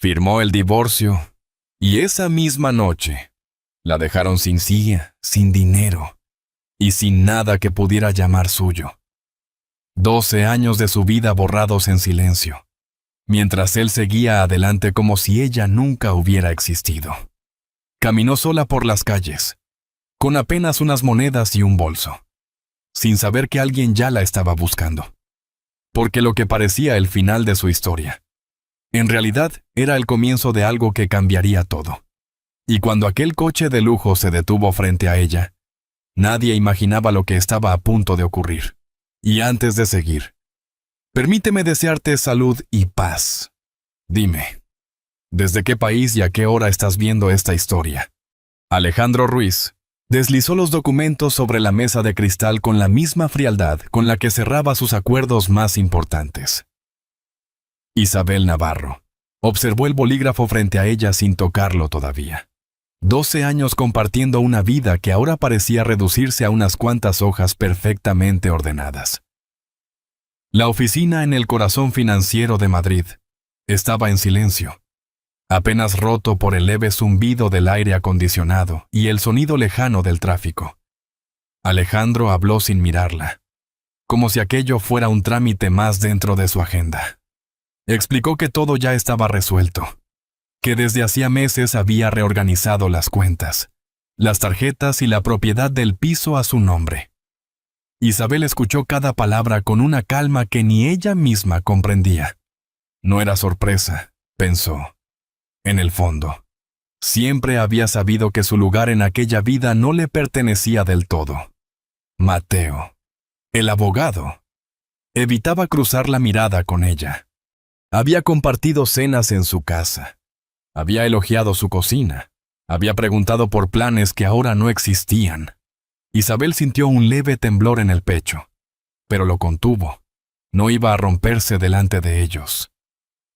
Firmó el divorcio y esa misma noche la dejaron sin silla, sin dinero y sin nada que pudiera llamar suyo. 12 años de su vida borrados en silencio, mientras él seguía adelante como si ella nunca hubiera existido. Caminó sola por las calles, con apenas unas monedas y un bolso, sin saber que alguien ya la estaba buscando. Porque lo que parecía el final de su historia, en realidad era el comienzo de algo que cambiaría todo. Y cuando aquel coche de lujo se detuvo frente a ella, nadie imaginaba lo que estaba a punto de ocurrir. Y antes de seguir, permíteme desearte salud y paz. Dime, ¿desde qué país y a qué hora estás viendo esta historia? Alejandro Ruiz deslizó los documentos sobre la mesa de cristal con la misma frialdad con la que cerraba sus acuerdos más importantes. Isabel Navarro observó el bolígrafo frente a ella sin tocarlo todavía. 12 años compartiendo una vida que ahora parecía reducirse a unas cuantas hojas perfectamente ordenadas. La oficina en el corazón financiero de Madrid estaba en silencio, apenas roto por el leve zumbido del aire acondicionado y el sonido lejano del tráfico. Alejandro habló sin mirarla, como si aquello fuera un trámite más dentro de su agenda. Explicó que todo ya estaba resuelto, que desde hacía meses había reorganizado las cuentas, las tarjetas y la propiedad del piso a su nombre. Isabel escuchó cada palabra con una calma que ni ella misma comprendía. No era sorpresa, pensó. En el fondo, siempre había sabido que su lugar en aquella vida no le pertenecía del todo. Mateo, el abogado, evitaba cruzar la mirada con ella. Había compartido cenas en su casa. Había elogiado su cocina. Había preguntado por planes que ahora no existían. Isabel sintió un leve temblor en el pecho, pero lo contuvo. No iba a romperse delante de ellos.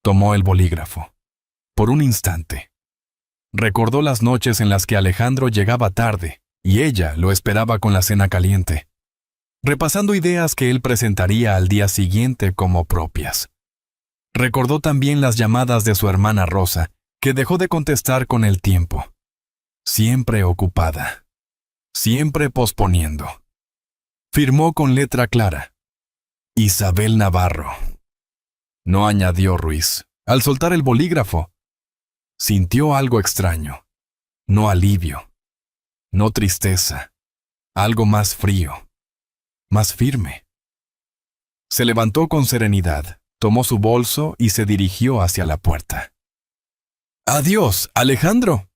Tomó el bolígrafo. Por un instante. Recordó las noches en las que Alejandro llegaba tarde y ella lo esperaba con la cena caliente, repasando ideas que él presentaría al día siguiente como propias. Recordó también las llamadas de su hermana Rosa, que dejó de contestar con el tiempo. Siempre ocupada. Siempre posponiendo. Firmó con letra clara. Isabel Navarro. No añadió Ruiz. Al soltar el bolígrafo, sintió algo extraño. No alivio. No tristeza. Algo más frío. Más firme. Se levantó con serenidad. Tomó su bolso y se dirigió hacia la puerta. «Adiós, Alejandro»,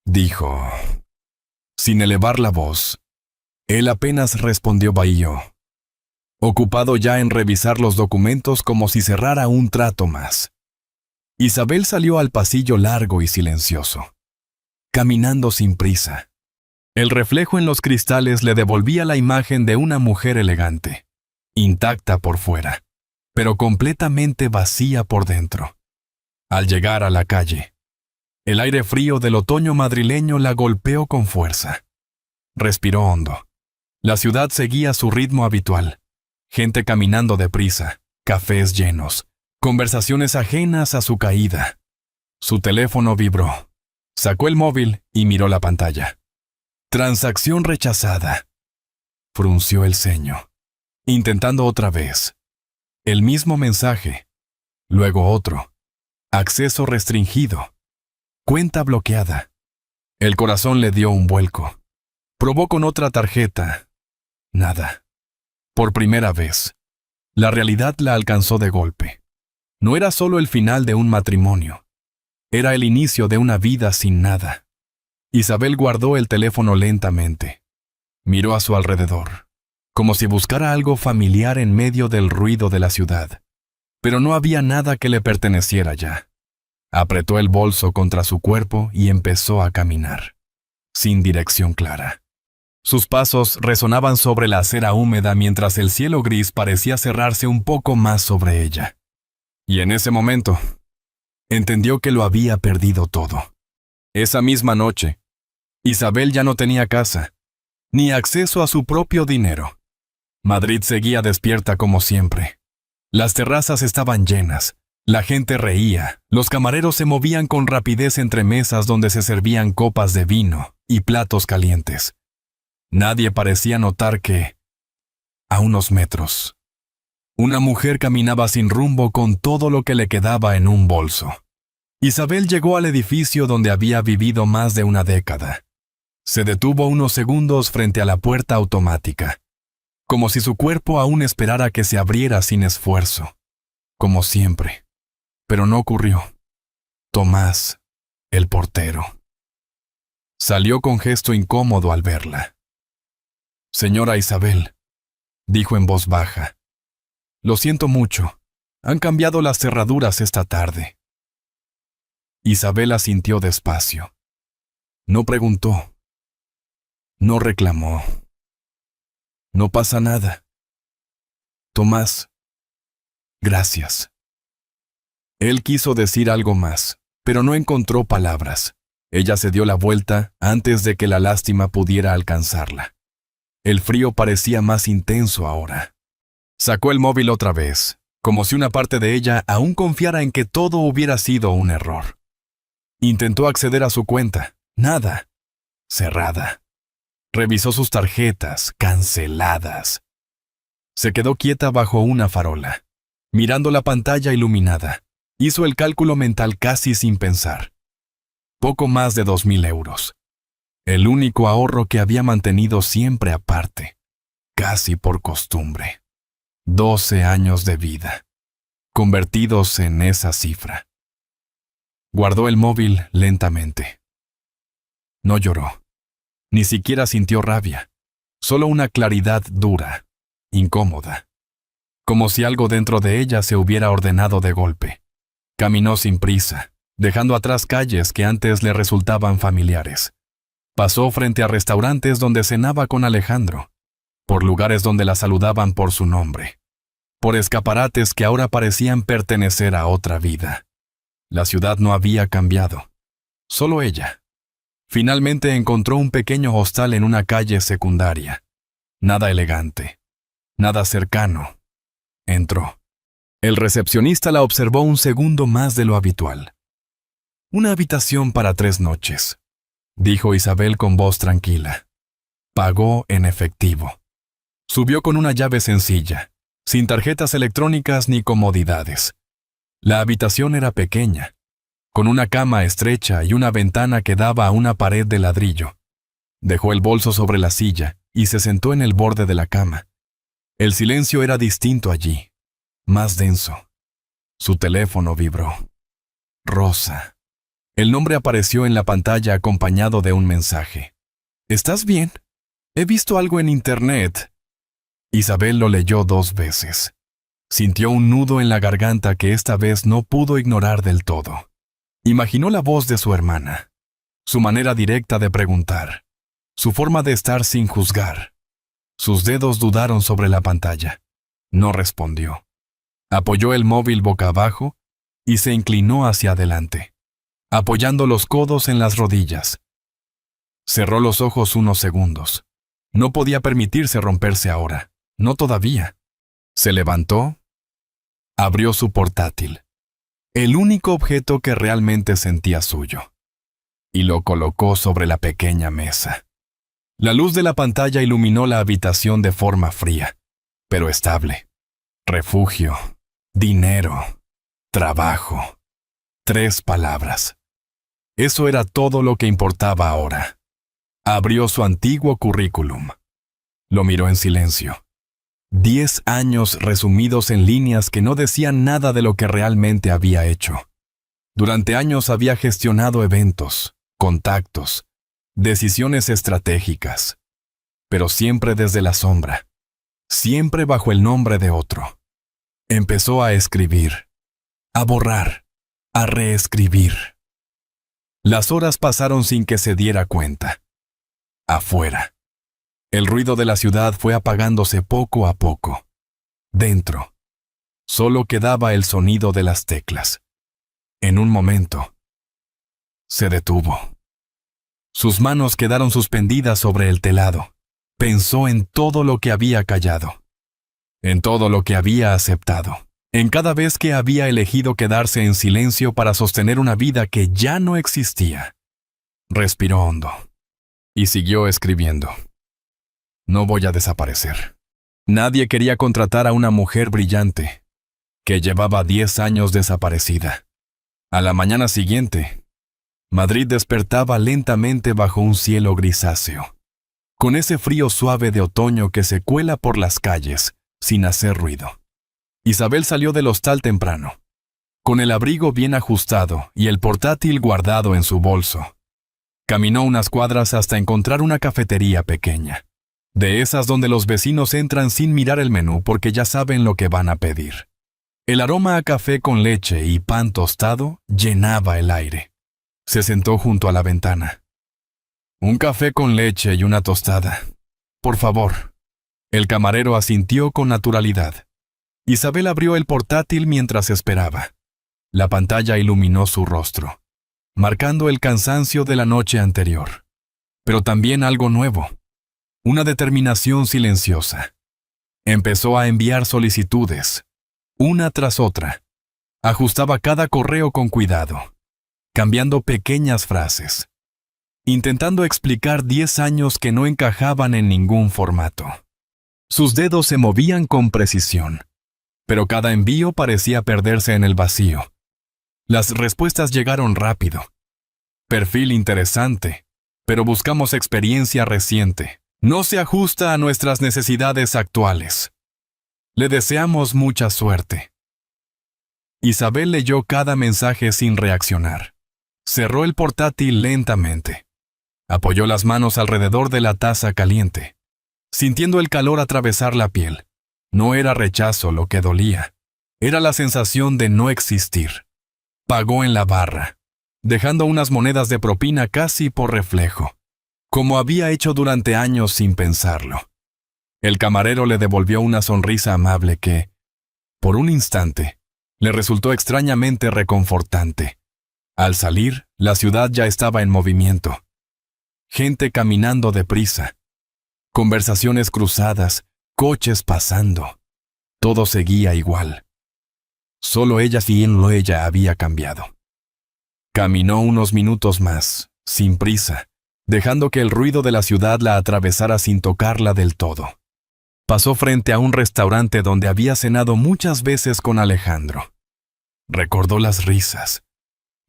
dijo, sin elevar la voz. Él apenas respondió bahío, ocupado ya en revisar los documentos como si cerrara un trato más. Isabel salió al pasillo largo y silencioso, caminando sin prisa. El reflejo en los cristales le devolvía la imagen de una mujer elegante, intacta por fuera, pero completamente vacía por dentro. Al llegar a la calle, el aire frío del otoño madrileño la golpeó con fuerza. Respiró hondo. La ciudad seguía su ritmo habitual. Gente caminando deprisa, cafés llenos, conversaciones ajenas a su caída. Su teléfono vibró. Sacó el móvil y miró la pantalla. Transacción rechazada. Frunció el ceño, intentando otra vez. El mismo mensaje. Luego otro. Acceso restringido. Cuenta bloqueada. El corazón le dio un vuelco. Probó con otra tarjeta. Nada. Por primera vez. La realidad la alcanzó de golpe. No era solo el final de un matrimonio. Era el inicio de una vida sin nada. Isabel guardó el teléfono lentamente. Miró a su alrededor, como si buscara algo familiar en medio del ruido de la ciudad. Pero no había nada que le perteneciera ya. Apretó el bolso contra su cuerpo y empezó a caminar, sin dirección clara. Sus pasos resonaban sobre la acera húmeda mientras el cielo gris parecía cerrarse un poco más sobre ella. Y en ese momento, entendió que lo había perdido todo. Esa misma noche, Isabel ya no tenía casa, ni acceso a su propio dinero. Madrid seguía despierta como siempre. Las terrazas estaban llenas, La gente reía, los camareros se movían con rapidez entre mesas donde se servían copas de vino y platos calientes. Nadie parecía notar que, a unos metros, una mujer caminaba sin rumbo con todo lo que le quedaba en un bolso. Isabel llegó al edificio donde había vivido más de una década. Se detuvo unos segundos frente a la puerta automática, como si su cuerpo aún esperara que se abriera sin esfuerzo, como siempre. Pero no ocurrió. Tomás, el portero, salió con gesto incómodo al verla. «Señora Isabel», dijo en voz baja, «lo siento mucho. Han cambiado las cerraduras esta tarde». Isabel asintió despacio. No preguntó. No reclamó. «No pasa nada. Tomás, gracias». Él quiso decir algo más, pero no encontró palabras. Ella se dio la vuelta antes de que la lástima pudiera alcanzarla. El frío parecía más intenso ahora. Sacó el móvil otra vez, como si una parte de ella aún confiara en que todo hubiera sido un error. Intentó acceder a su cuenta. Nada. Cerrada. Revisó sus tarjetas, canceladas. Se quedó quieta bajo una farola, mirando la pantalla iluminada. Hizo el cálculo mental casi sin pensar. Poco más de 2,000 euros. El único ahorro que había mantenido siempre aparte, casi por costumbre. 12 años de vida, convertidos en esa cifra. Guardó el móvil lentamente. No lloró. Ni siquiera sintió rabia. Solo una claridad dura, incómoda. Como si algo dentro de ella se hubiera ordenado de golpe. Caminó sin prisa, dejando atrás calles que antes le resultaban familiares. Pasó frente a restaurantes donde cenaba con Alejandro, por lugares donde la saludaban por su nombre, por escaparates que ahora parecían pertenecer a otra vida. La ciudad no había cambiado, solo ella. Finalmente encontró un pequeño hostal en una calle secundaria. Nada elegante, nada cercano. Entró. El recepcionista la observó un segundo más de lo habitual. «Una habitación para 3 noches», dijo Isabel con voz tranquila. Pagó en efectivo. Subió con una llave sencilla, sin tarjetas electrónicas ni comodidades. La habitación era pequeña, con una cama estrecha y una ventana que daba a una pared de ladrillo. Dejó el bolso sobre la silla y se sentó en el borde de la cama. El silencio era distinto allí, más denso. Su teléfono vibró. Rosa. El nombre apareció en la pantalla acompañado de un mensaje. «¿Estás bien? He visto algo en internet». Isabel lo leyó 2 veces. Sintió un nudo en la garganta que esta vez no pudo ignorar del todo. Imaginó la voz de su hermana, su manera directa de preguntar, su forma de estar sin juzgar. Sus dedos dudaron sobre la pantalla. No respondió. Apoyó el móvil boca abajo y se inclinó hacia adelante, apoyando los codos en las rodillas. Cerró los ojos unos segundos. No podía permitirse romperse ahora, no todavía. Se levantó, abrió su portátil, el único objeto que realmente sentía suyo, y lo colocó sobre la pequeña mesa. La luz de la pantalla iluminó la habitación de forma fría, pero estable. Refugio, dinero, trabajo. 3 palabras. Eso era todo lo que importaba ahora. Abrió su antiguo currículum. Lo miró en silencio. 10 años resumidos en líneas que no decían nada de lo que realmente había hecho. Durante años había gestionado eventos, contactos, decisiones estratégicas, pero siempre desde la sombra, siempre bajo el nombre de otro. Empezó a escribir, a borrar, a reescribir. Las horas pasaron sin que se diera cuenta. Afuera. El ruido de la ciudad fue apagándose poco a poco. Dentro. Solo quedaba el sonido de las teclas. En un momento, se detuvo. Sus manos quedaron suspendidas sobre el telado. Pensó en todo lo que había callado, en todo lo que había aceptado. en cada vez que había elegido quedarse en silencio para sostener una vida que ya no existía. Respiró hondo y siguió escribiendo. No voy a desaparecer. Nadie quería contratar a una mujer brillante, que llevaba 10 años desaparecida. A la mañana siguiente, Madrid despertaba lentamente bajo un cielo grisáceo, con ese frío suave de otoño que se cuela por las calles, sin hacer ruido. Isabel salió del hostal temprano, con el abrigo bien ajustado y el portátil guardado en su bolso. Caminó unas cuadras hasta encontrar una cafetería pequeña, de esas donde los vecinos entran sin mirar el menú porque ya saben lo que van a pedir. El aroma a café con leche y pan tostado llenaba el aire. Se sentó junto a la ventana. Un café con leche y una tostada. Por favor. El camarero asintió con naturalidad. Isabel abrió el portátil mientras esperaba. La pantalla iluminó su rostro, marcando el cansancio de la noche anterior. Pero también algo nuevo. Una determinación silenciosa. Empezó a enviar solicitudes, una tras otra. Ajustaba cada correo con cuidado, cambiando pequeñas frases, intentando explicar 10 años que no encajaban en ningún formato. Sus dedos se movían con precisión, pero cada envío parecía perderse en el vacío. Las respuestas llegaron rápido. Perfil interesante, pero buscamos experiencia reciente. No se ajusta a nuestras necesidades actuales. Le deseamos mucha suerte. Isabel leyó cada mensaje sin reaccionar. Cerró el portátil lentamente. Apoyó las manos alrededor de la taza caliente, sintiendo el calor atravesar la piel. No era rechazo lo que dolía. Era la sensación de no existir. Pagó en la barra, dejando unas monedas de propina casi por reflejo, como había hecho durante años sin pensarlo. El camarero le devolvió una sonrisa amable que, por un instante, le resultó extrañamente reconfortante. Al salir, la ciudad ya estaba en movimiento. Gente caminando deprisa, conversaciones cruzadas, coches pasando. Todo seguía igual. Solo ella había cambiado. Caminó unos minutos más, sin prisa, dejando que el ruido de la ciudad la atravesara sin tocarla del todo. Pasó frente a un restaurante donde había cenado muchas veces con Alejandro. Recordó las risas,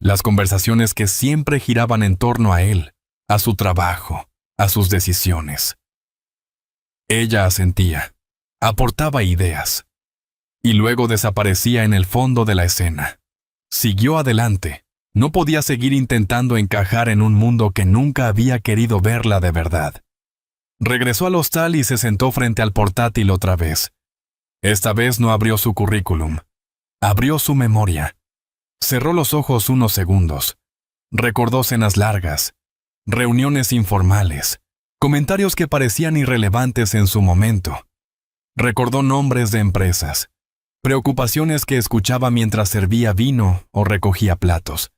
las conversaciones que siempre giraban en torno a él, a su trabajo, a sus decisiones. Ella asentía, aportaba ideas, y luego desaparecía en el fondo de la escena. Siguió adelante. No podía seguir intentando encajar en un mundo que nunca había querido verla de verdad. Regresó al hostal y se sentó frente al portátil otra vez. Esta vez no abrió su currículum. Abrió su memoria. Cerró los ojos unos segundos. Recordó cenas largas, reuniones informales, comentarios que parecían irrelevantes en su momento. Recordó nombres de empresas, preocupaciones que escuchaba mientras servía vino o recogía platos.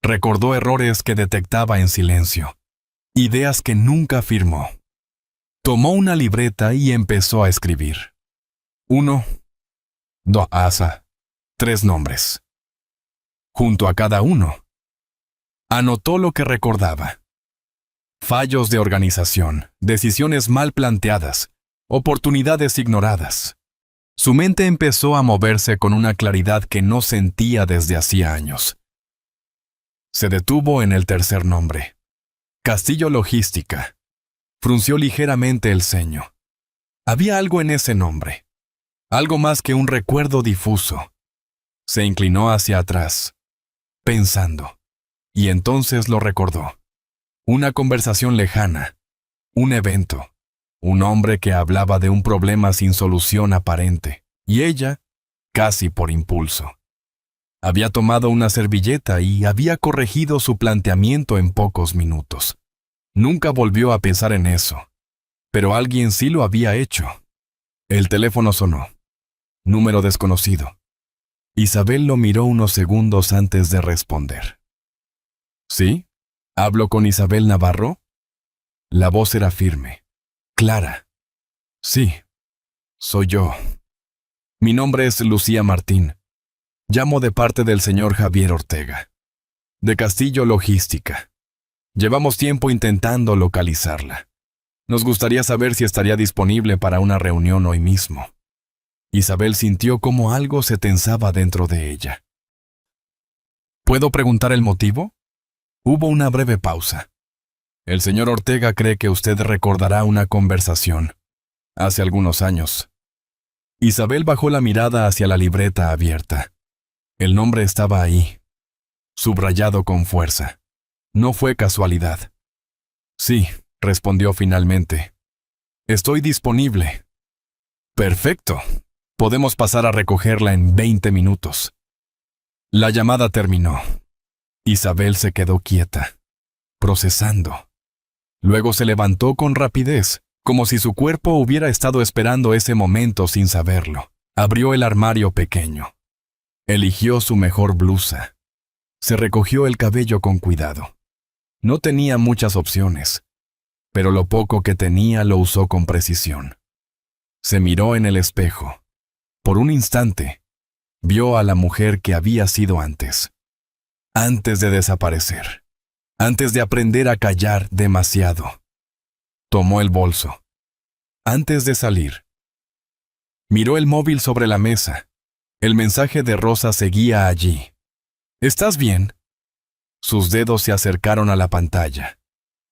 Recordó errores que detectaba en silencio, ideas que nunca firmó. Tomó una libreta y empezó a escribir. 1, 2, 3 nombres. Junto a cada uno, anotó lo que recordaba. Fallos de organización, decisiones mal planteadas, oportunidades ignoradas. Su mente empezó a moverse con una claridad que no sentía desde hacía años. Se detuvo en el tercer nombre. Castillo Logística. Frunció ligeramente el ceño. Había algo en ese nombre. Algo más que un recuerdo difuso. Se inclinó hacia atrás, pensando. Y entonces lo recordó. Una conversación lejana. Un evento. Un hombre que hablaba de un problema sin solución aparente. Y ella, casi por impulso. Había tomado una servilleta y había corregido su planteamiento en pocos minutos. Nunca volvió a pensar en eso, pero alguien sí lo había hecho. El teléfono sonó. Número desconocido. Isabel lo miró unos segundos antes de responder. ¿Sí? ¿Hablo con Isabel Navarro? La voz era firme, clara. Sí, soy yo. Mi nombre es Lucía Martín. Llamo de parte del señor Javier Ortega, de Castillo Logística. Llevamos tiempo intentando localizarla. Nos gustaría saber si estaría disponible para una reunión hoy mismo. Isabel sintió como algo se tensaba dentro de ella. ¿Puedo preguntar el motivo? Hubo una breve pausa. El señor Ortega cree que usted recordará una conversación hace algunos años. Isabel bajó la mirada hacia la libreta abierta. El nombre estaba ahí, subrayado con fuerza. No fue casualidad. Sí, respondió finalmente. Estoy disponible. Perfecto. Podemos pasar a recogerla en 20 minutos. La llamada terminó. Isabel se quedó quieta, procesando. Luego se levantó con rapidez, como si su cuerpo hubiera estado esperando ese momento sin saberlo. Abrió el armario pequeño. Eligió su mejor blusa. Se recogió el cabello con cuidado. No tenía muchas opciones, pero lo poco que tenía lo usó con precisión. Se miró en el espejo. Por un instante, vio a la mujer que había sido antes. Antes de desaparecer. Antes de aprender a callar demasiado. Tomó el bolso. Antes de salir. Miró el móvil sobre la mesa. El mensaje de Rosa seguía allí. ¿Estás bien? Sus dedos se acercaron a la pantalla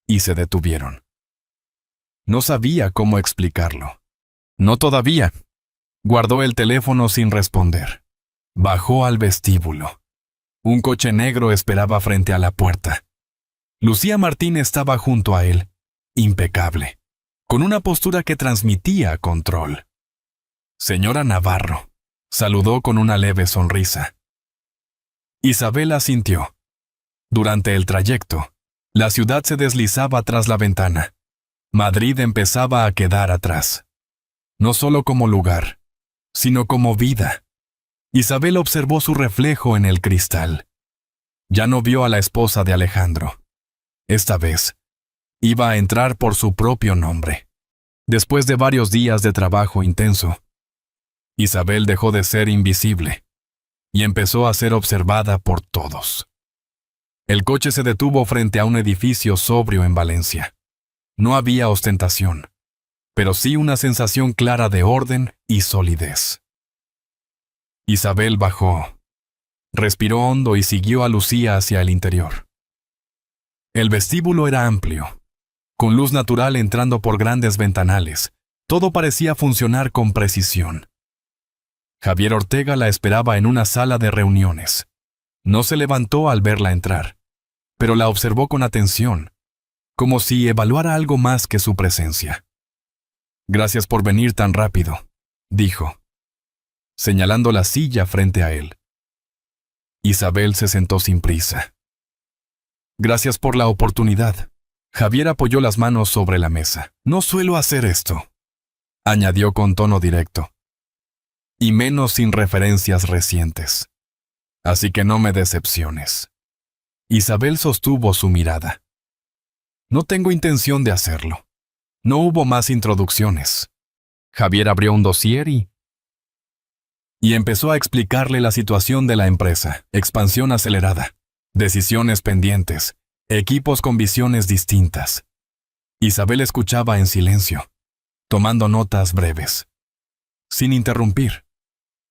y se detuvieron. No sabía cómo explicarlo. No todavía. Guardó el teléfono sin responder. Bajó al vestíbulo. Un coche negro esperaba frente a la puerta. Lucía Martín estaba junto a él, impecable, con una postura que transmitía control. Señora Navarro, saludó con una leve sonrisa. Isabel asintió. Durante el trayecto, la ciudad se deslizaba tras la ventana. Madrid empezaba a quedar atrás. No solo como lugar, sino como vida. Isabel observó su reflejo en el cristal. Ya no vio a la esposa de Alejandro. Esta vez, iba a entrar por su propio nombre. Después de varios días de trabajo intenso, Isabel dejó de ser invisible y empezó a ser observada por todos. El coche se detuvo frente a un edificio sobrio en Valencia. No había ostentación, pero sí una sensación clara de orden y solidez. Isabel bajó, respiró hondo y siguió a Lucía hacia el interior. El vestíbulo era amplio, con luz natural entrando por grandes ventanales. Todo parecía funcionar con precisión. Javier Ortega la esperaba en una sala de reuniones. No se levantó al verla entrar, pero la observó con atención, como si evaluara algo más que su presencia. Gracias por venir tan rápido, dijo, señalando la silla frente a él. Isabel se sentó sin prisa. Gracias por la oportunidad. Javier apoyó las manos sobre la mesa. No suelo hacer esto, añadió con tono directo, y menos sin referencias recientes. Así que no me decepciones. Isabel sostuvo su mirada. No tengo intención de hacerlo. No hubo más introducciones. Javier abrió un dossier y empezó a explicarle la situación de la empresa. Expansión acelerada, decisiones pendientes, equipos con visiones distintas. Isabel escuchaba en silencio, tomando notas breves, sin interrumpir.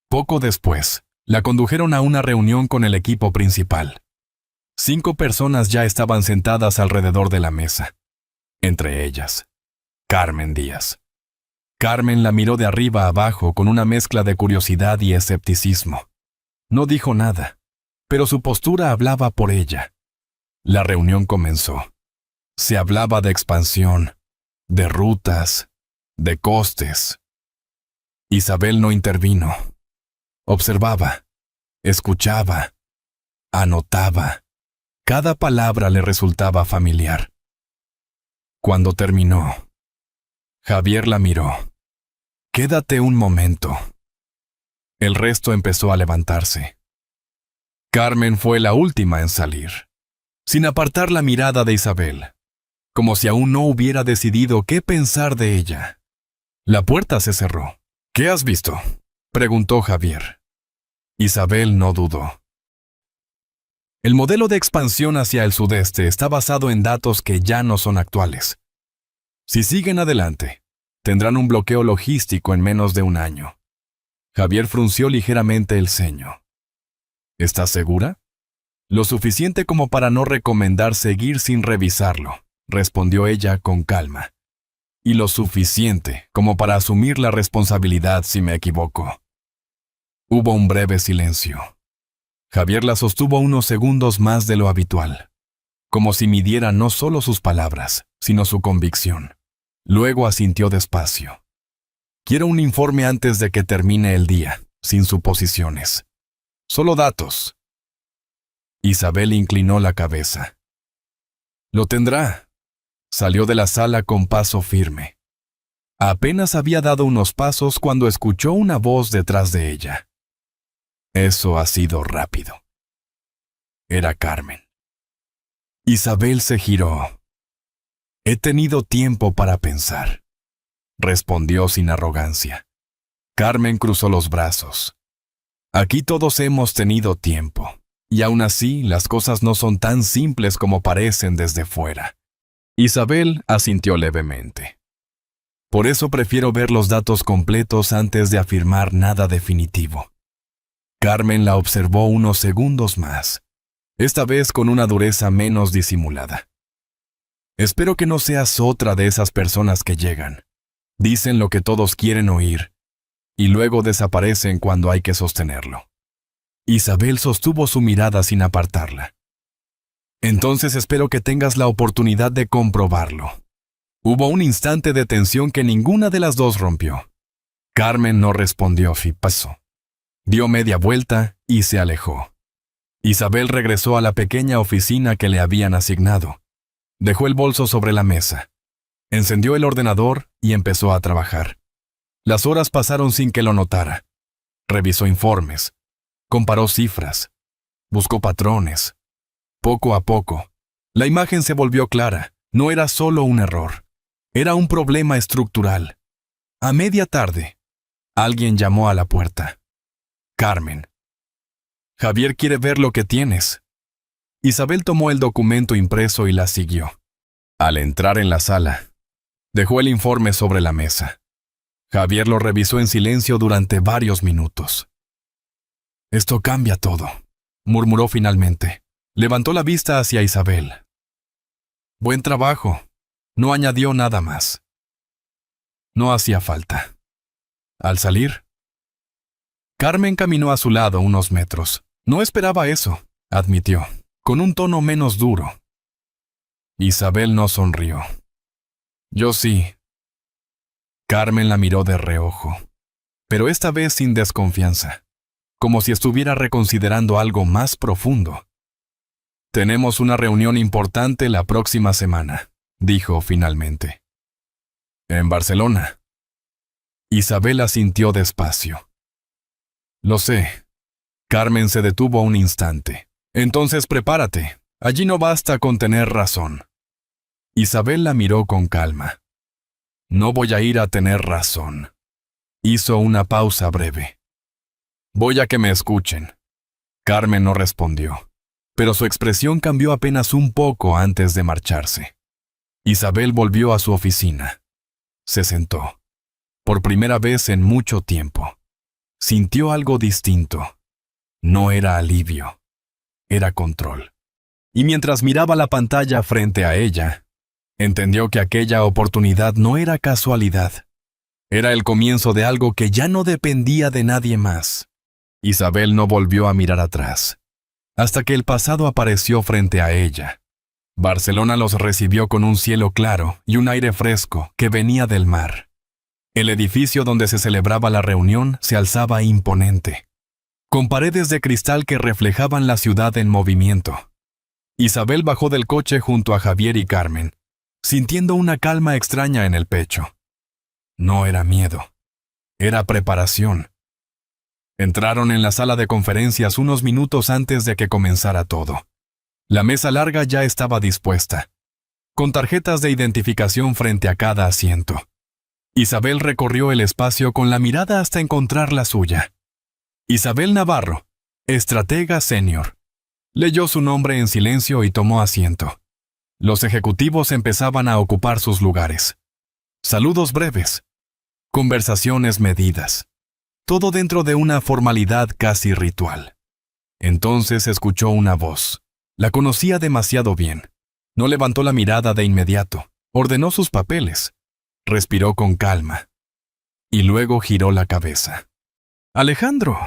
Poco después, la condujeron a una reunión con el equipo principal. 5 personas ya estaban sentadas alrededor de la mesa. Entre ellas, Carmen Díaz. Carmen la miró de arriba a abajo con una mezcla de curiosidad y escepticismo. No dijo nada, pero su postura hablaba por ella. La reunión comenzó. Se hablaba de expansión, de rutas, de costes. Isabel no intervino. Observaba, escuchaba, anotaba. Cada palabra le resultaba familiar. Cuando terminó, Javier la miró. Quédate un momento. El resto empezó a levantarse. Carmen fue la última en salir, sin apartar la mirada de Isabel, como si aún no hubiera decidido qué pensar de ella. La puerta se cerró. ¿Qué has visto?, preguntó Javier. Isabel no dudó. El modelo de expansión hacia el sudeste está basado en datos que ya no son actuales. Si siguen adelante, tendrán un bloqueo logístico en menos de un año. Javier frunció ligeramente el ceño. ¿Estás segura? Lo suficiente como para no recomendar seguir sin revisarlo, respondió ella con calma. Y lo suficiente como para asumir la responsabilidad si me equivoco. Hubo un breve silencio. Javier la sostuvo unos segundos más de lo habitual, como si midiera no solo sus palabras, sino su convicción. Luego asintió despacio. Quiero un informe antes de que termine el día, sin suposiciones. Solo datos. Isabel inclinó la cabeza. Lo tendrá. Salió de la sala con paso firme. Apenas había dado unos pasos cuando escuchó una voz detrás de ella. Eso ha sido rápido. Era Carmen. Isabel se giró. He tenido tiempo para pensar, respondió sin arrogancia. Carmen cruzó los brazos. Aquí todos hemos tenido tiempo, y aún así las cosas no son tan simples como parecen desde fuera. Isabel asintió levemente. Por eso prefiero ver los datos completos antes de afirmar nada definitivo. Carmen la observó unos segundos más, esta vez con una dureza menos disimulada. Espero que no seas otra de esas personas que llegan, dicen lo que todos quieren oír, y luego desaparecen cuando hay que sostenerlo. Isabel sostuvo su mirada sin apartarla. Entonces espero que tengas la oportunidad de comprobarlo. Hubo un instante de tensión que ninguna de las dos rompió. Carmen no respondió, pasó. Dio media vuelta y se alejó. Isabel regresó a la pequeña oficina que le habían asignado. Dejó el bolso sobre la mesa. Encendió el ordenador y empezó a trabajar. Las horas pasaron sin que lo notara. Revisó informes. Comparó cifras. Buscó patrones. Poco a poco, la imagen se volvió clara. No era solo un error. Era un problema estructural. A media tarde, alguien llamó a la puerta. Carmen. Javier quiere ver lo que tienes. Isabel tomó el documento impreso y la siguió. Al entrar en la sala, dejó el informe sobre la mesa. Javier lo revisó en silencio durante varios minutos. Esto cambia todo, murmuró finalmente. Levantó la vista hacia Isabel. Buen trabajo. No añadió nada más. No hacía falta. Al salir, Carmen caminó a su lado unos metros. No esperaba eso, admitió, con un tono menos duro. Isabel no sonrió. Yo sí. Carmen la miró de reojo, pero esta vez sin desconfianza, como si estuviera reconsiderando algo más profundo. Tenemos una reunión importante la próxima semana, dijo finalmente. En Barcelona. Isabel asintió despacio. Lo sé. Carmen se detuvo un instante. Entonces prepárate. Allí no basta con tener razón. Isabel la miró con calma. No voy a ir a tener razón. Hizo una pausa breve. Voy a que me escuchen. Carmen no respondió, pero su expresión cambió apenas un poco antes de marcharse. Isabel volvió a su oficina. Se sentó. Por primera vez en mucho tiempo. Sintió algo distinto. No era alivio. Era control. Y mientras miraba la pantalla frente a ella, entendió que aquella oportunidad no era casualidad. Era el comienzo de algo que ya no dependía de nadie más. Isabel no volvió a mirar atrás, hasta que el pasado apareció frente a ella. Barcelona los recibió con un cielo claro y un aire fresco que venía del mar. El edificio donde se celebraba la reunión se alzaba imponente, con paredes de cristal que reflejaban la ciudad en movimiento. Isabel bajó del coche junto a Javier y Carmen, sintiendo una calma extraña en el pecho. No era miedo, era preparación. Entraron en la sala de conferencias unos minutos antes de que comenzara todo. La mesa larga ya estaba dispuesta, con tarjetas de identificación frente a cada asiento. Isabel recorrió el espacio con la mirada hasta encontrar la suya. Isabel Navarro, estratega senior. Leyó su nombre en silencio y tomó asiento. Los ejecutivos empezaban a ocupar sus lugares. Saludos breves. Conversaciones medidas. Todo dentro de una formalidad casi ritual. Entonces escuchó una voz. La conocía demasiado bien. No levantó la mirada de inmediato. Ordenó sus papeles. Respiró con calma. Y luego giró la cabeza. Alejandro.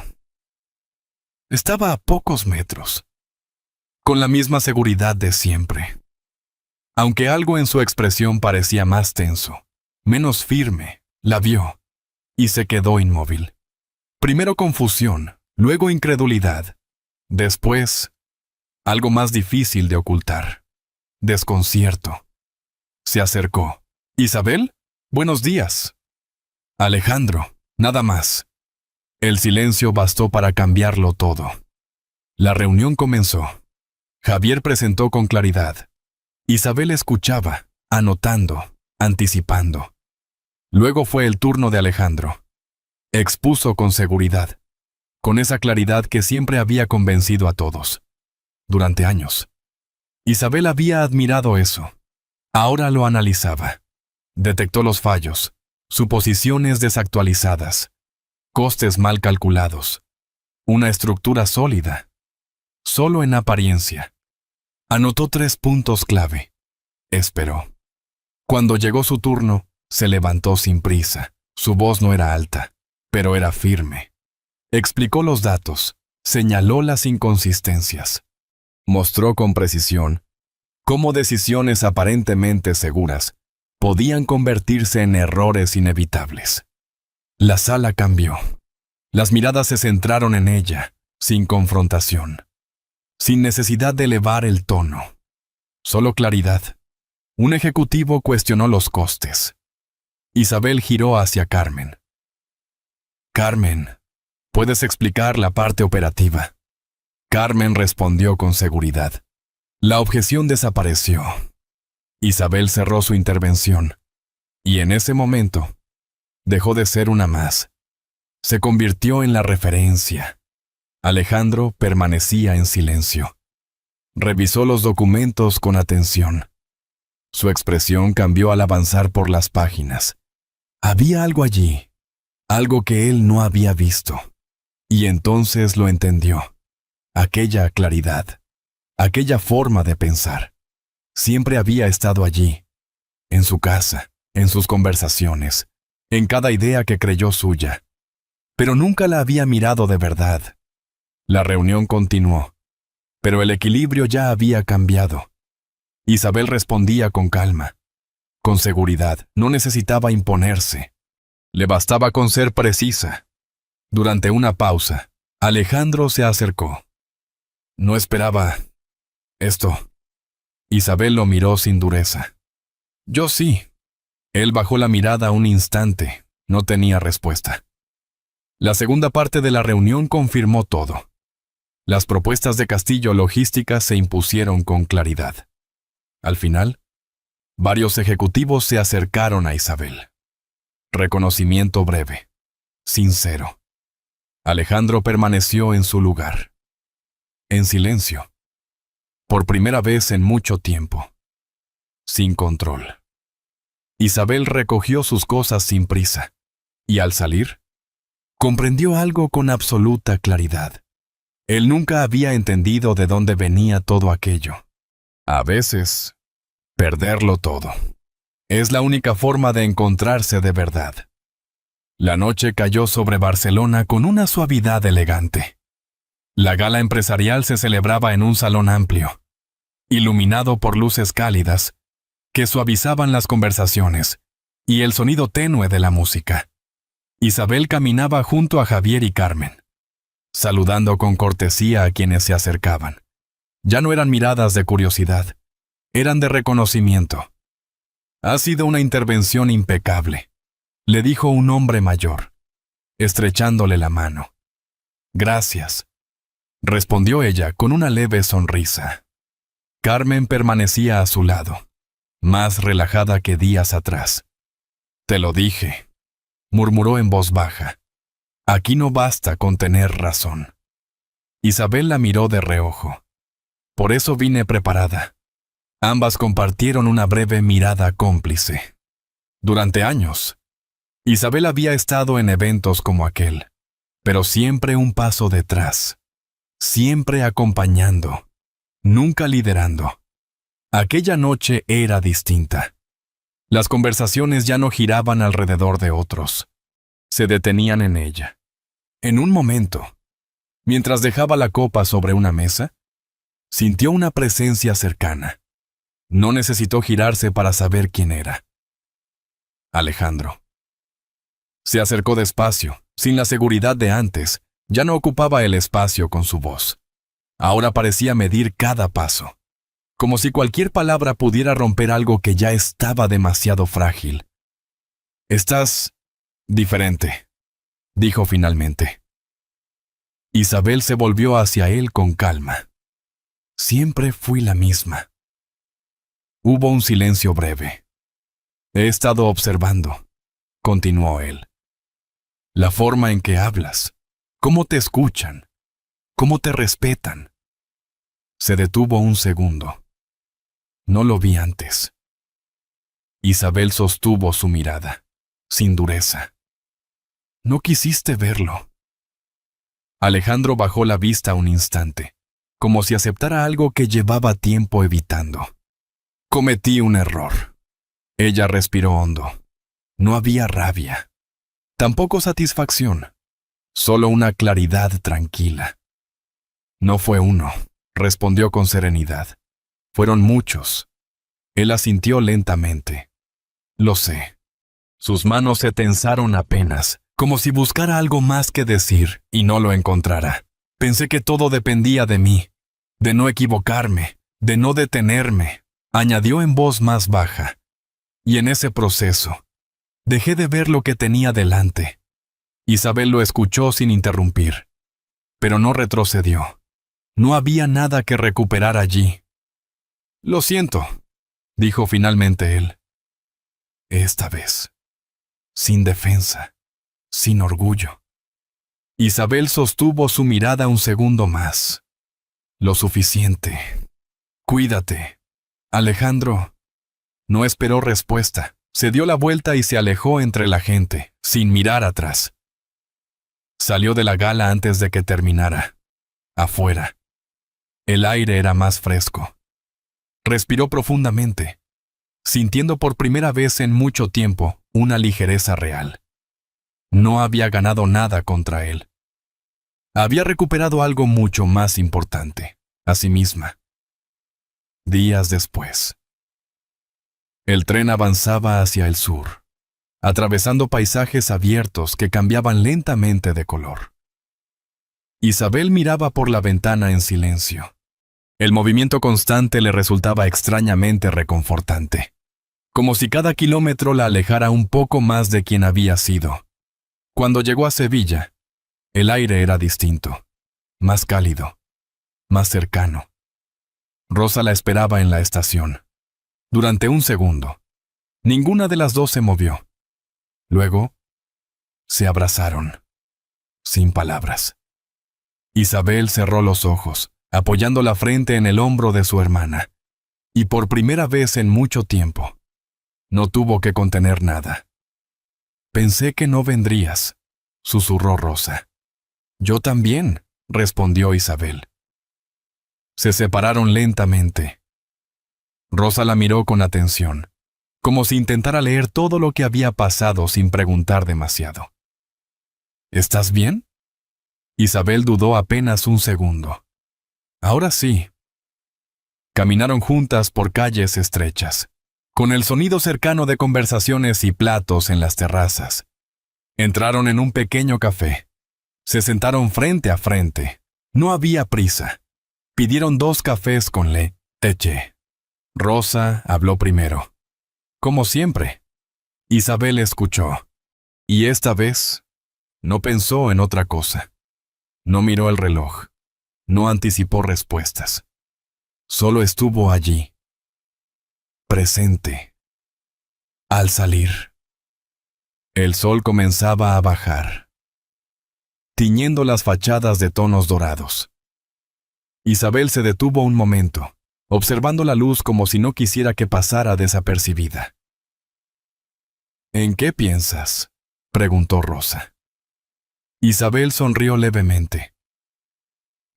Estaba a pocos metros. Con la misma seguridad de siempre. Aunque algo en su expresión parecía más tenso, menos firme, la vio. Y se quedó inmóvil. Primero confusión, luego incredulidad. Después, algo más difícil de ocultar. Desconcierto. Se acercó. «Isabel, buenos días». «Alejandro, nada más». El silencio bastó para cambiarlo todo. La reunión comenzó. Javier presentó con claridad. Isabel escuchaba, anotando, anticipando. Luego fue el turno de Alejandro. Expuso con seguridad, con esa claridad que siempre había convencido a todos. Durante años. Isabel había admirado eso. Ahora lo analizaba. Detectó los fallos, suposiciones desactualizadas, costes mal calculados, una estructura sólida, solo en apariencia. Anotó 3 puntos clave. Esperó. Cuando llegó su turno, se levantó sin prisa. Su voz no era alta, pero era firme. Explicó los datos, señaló las inconsistencias. Mostró con precisión cómo decisiones aparentemente seguras podían convertirse en errores inevitables. La sala cambió. Las miradas se centraron en ella, sin confrontación, sin necesidad de elevar el tono. Solo claridad. Un ejecutivo cuestionó los costes. Isabel giró hacia Carmen. «Carmen, ¿puedes explicar la parte operativa?» Carmen respondió con seguridad. La objeción desapareció. Isabel cerró su intervención. Y en ese momento, dejó de ser una más. Se convirtió en la referencia. Alejandro permanecía en silencio. Revisó los documentos con atención. Su expresión cambió al avanzar por las páginas. Había algo allí, algo que él no había visto. Y entonces lo entendió. Aquella claridad, aquella forma de pensar, siempre había estado allí, en su casa, en sus conversaciones, en cada idea que creyó suya. Pero nunca la había mirado de verdad. La reunión continuó, pero el equilibrio ya había cambiado. Isabel respondía con calma, con seguridad, no necesitaba imponerse. Le bastaba con ser precisa. Durante una pausa, Alejandro se acercó. «No esperaba esto». Isabel lo miró sin dureza. «Yo sí». Él bajó la mirada un instante. No tenía respuesta. La segunda parte de la reunión confirmó todo. Las propuestas de Castillo Logística se impusieron con claridad. Al final, varios ejecutivos se acercaron a Isabel. Reconocimiento breve, sincero. Alejandro permaneció en su lugar. En silencio. Por primera vez en mucho tiempo. Sin control. Isabel recogió sus cosas sin prisa. Y al salir, comprendió algo con absoluta claridad. Él nunca había entendido de dónde venía todo aquello. A veces, perderlo todo es la única forma de encontrarse de verdad. La noche cayó sobre Barcelona con una suavidad elegante. La gala empresarial se celebraba en un salón amplio, iluminado por luces cálidas que suavizaban las conversaciones y el sonido tenue de la música. Isabel caminaba junto a Javier y Carmen, saludando con cortesía a quienes se acercaban. Ya no eran miradas de curiosidad, eran de reconocimiento. «Ha sido una intervención impecable», le dijo un hombre mayor, estrechándole la mano. «Gracias», respondió ella con una leve sonrisa. Carmen permanecía a su lado, más relajada que días atrás. Te lo dije, murmuró en voz baja. Aquí no basta con tener razón. Isabel la miró de reojo. Por eso vine preparada. Ambas compartieron una breve mirada cómplice. Durante años, Isabel había estado en eventos como aquel, pero siempre un paso detrás, siempre acompañando, nunca liderando. Aquella noche era distinta. Las conversaciones ya no giraban alrededor de otros, se detenían en ella. En un momento, mientras dejaba la copa sobre una mesa, sintió una presencia cercana. No necesitó girarse para saber quién era. Alejandro. Se acercó despacio, sin la seguridad de antes. Ya no ocupaba el espacio con su voz. Ahora parecía medir cada paso, como si cualquier palabra pudiera romper algo que ya estaba demasiado frágil. «Estás diferente», dijo finalmente. Isabel se volvió hacia él con calma. «Siempre fui la misma». Hubo un silencio breve. «He estado observando», continuó él. «La forma en que hablas, cómo te escuchan, cómo te respetan». Se detuvo un segundo. No lo vi antes. Isabel sostuvo su mirada, sin dureza. «No quisiste verlo». Alejandro bajó la vista un instante, como si aceptara algo que llevaba tiempo evitando. «Cometí un error». Ella respiró hondo. No había rabia, tampoco satisfacción, solo una claridad tranquila. «No fue uno», respondió con serenidad. «Fueron muchos». Él asintió lentamente. «Lo sé». Sus manos se tensaron apenas, como si buscara algo más que decir y no lo encontrara. «Pensé que todo dependía de mí, de no equivocarme, de no detenerme», añadió en voz más baja. «Y en ese proceso, dejé de ver lo que tenía delante». Isabel lo escuchó sin interrumpir, pero no retrocedió. No había nada que recuperar allí. «Lo siento», dijo finalmente él. Esta vez, sin defensa, sin orgullo. Isabel sostuvo su mirada un segundo más. «Lo suficiente. Cuídate». Alejandro no esperó respuesta. Se dio la vuelta y se alejó entre la gente, sin mirar atrás. Salió de la gala antes de que terminara. Afuera. El aire era más fresco. Respiró profundamente, sintiendo por primera vez en mucho tiempo una ligereza real. No había ganado nada contra él. Había recuperado algo mucho más importante, a sí misma. Días después. El tren avanzaba hacia el sur, atravesando paisajes abiertos que cambiaban lentamente de color. Isabel miraba por la ventana en silencio. El movimiento constante le resultaba extrañamente reconfortante, como si cada kilómetro la alejara un poco más de quien había sido. Cuando llegó a Sevilla, el aire era distinto, más cálido, más cercano. Rosa la esperaba en la estación. Durante un segundo, ninguna de las dos se movió. Luego, se abrazaron, sin palabras. Isabel cerró los ojos, apoyando la frente en el hombro de su hermana, y por primera vez en mucho tiempo, no tuvo que contener nada. «Pensé que no vendrías», susurró Rosa. «Yo también», respondió Isabel. Se separaron lentamente. Rosa la miró con atención, como si intentara leer todo lo que había pasado sin preguntar demasiado. «¿Estás bien?» Isabel dudó apenas un segundo. «Ahora sí». Caminaron juntas por calles estrechas, con el sonido cercano de conversaciones y platos en las terrazas. Entraron en un pequeño café. Se sentaron frente a frente. No había prisa. Pidieron 2 cafés con leche. Rosa habló primero. Como siempre. Isabel escuchó. Y esta vez, no pensó en otra cosa. No miró el reloj. No anticipó respuestas. Solo estuvo allí. Presente. Al salir, El sol comenzaba a bajar, tiñendo las fachadas de tonos dorados. Isabel se detuvo un momento, observando la luz como si no quisiera que pasara desapercibida. ¿En qué piensas?, preguntó Rosa. Isabel sonrió levemente.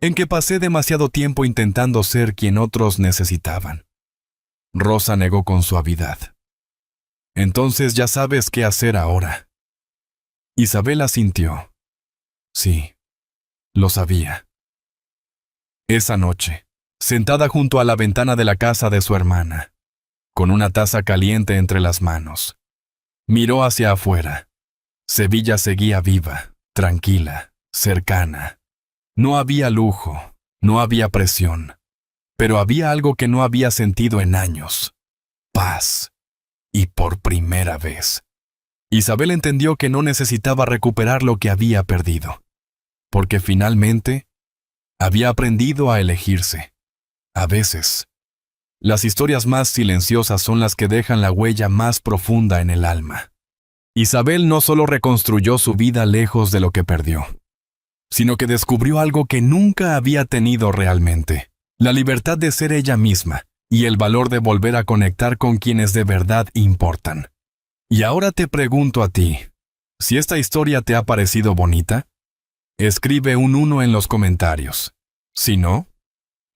En que pasé demasiado tiempo intentando ser quien otros necesitaban. Rosa negó con suavidad. Entonces ya sabes qué hacer ahora. Isabel asintió. Sí, lo sabía. Esa noche, sentada junto a la ventana de la casa de su hermana, con una taza caliente entre las manos, miró hacia afuera. Sevilla seguía viva, tranquila, cercana. No había lujo, no había presión, pero había algo que no había sentido en años: paz. Y por primera vez, Isabel entendió que no necesitaba recuperar lo que había perdido, porque finalmente había aprendido a elegirse. A veces, las historias más silenciosas son las que dejan la huella más profunda en el alma. Isabel no solo reconstruyó su vida lejos de lo que perdió, sino que descubrió algo que nunca había tenido realmente: la libertad de ser ella misma y el valor de volver a conectar con quienes de verdad importan. Y ahora te pregunto a ti, si esta historia te ha parecido bonita, escribe un 1 en los comentarios. Si no,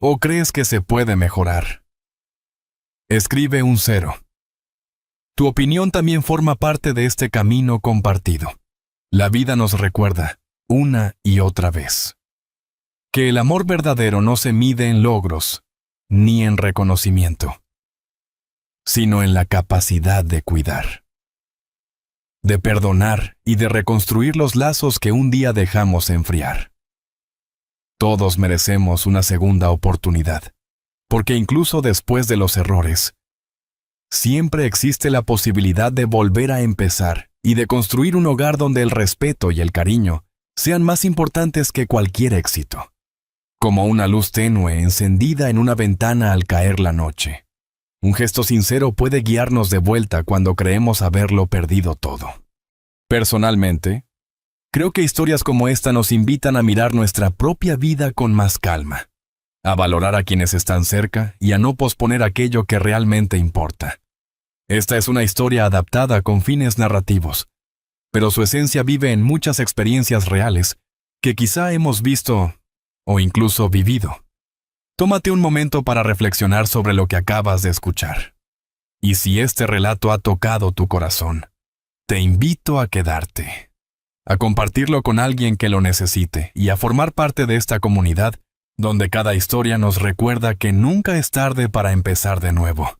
¿o crees que se puede mejorar?, escribe un 0. Tu opinión también forma parte de este camino compartido. La vida nos recuerda, una y otra vez, que el amor verdadero no se mide en logros ni en reconocimiento, sino en la capacidad de cuidar, de perdonar y de reconstruir los lazos que un día dejamos enfriar. Todos merecemos una segunda oportunidad, porque incluso después de los errores, siempre existe la posibilidad de volver a empezar y de construir un hogar donde el respeto y el cariño sean más importantes que cualquier éxito. Como una luz tenue encendida en una ventana al caer la noche. Un gesto sincero puede guiarnos de vuelta cuando creemos haberlo perdido todo. Personalmente, creo que historias como esta nos invitan a mirar nuestra propia vida con más calma, a valorar a quienes están cerca y a no posponer aquello que realmente importa. Esta es una historia adaptada con fines narrativos, pero su esencia vive en muchas experiencias reales que quizá hemos visto o incluso vivido. Tómate un momento para reflexionar sobre lo que acabas de escuchar. Y si este relato ha tocado tu corazón, te invito a quedarte, a compartirlo con alguien que lo necesite y a formar parte de esta comunidad donde cada historia nos recuerda que nunca es tarde para empezar de nuevo.